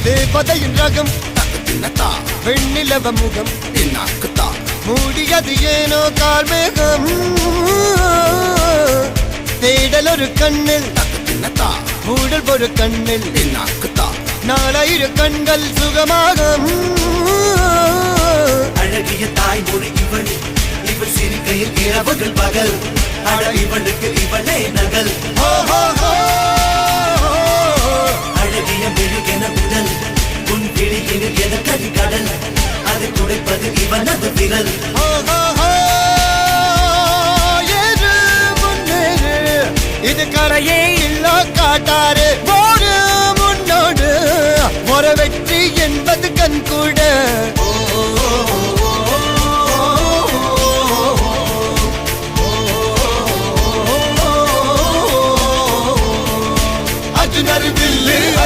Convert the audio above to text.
தேவதையின் ரகம் வெண்ணிலவ முகம் மூடியது ஏனோ கார்மேகம் தேடல் ஒரு கண்ணில் மூடல் ஒரு கண்ணில் 4000 கண்கள் சுகமாக அழகிய தாய்மொழி இவள் இவள் சிரிக்கையில் இரவுகள் பகல் அழ இவளுக்கு இவளே நகல்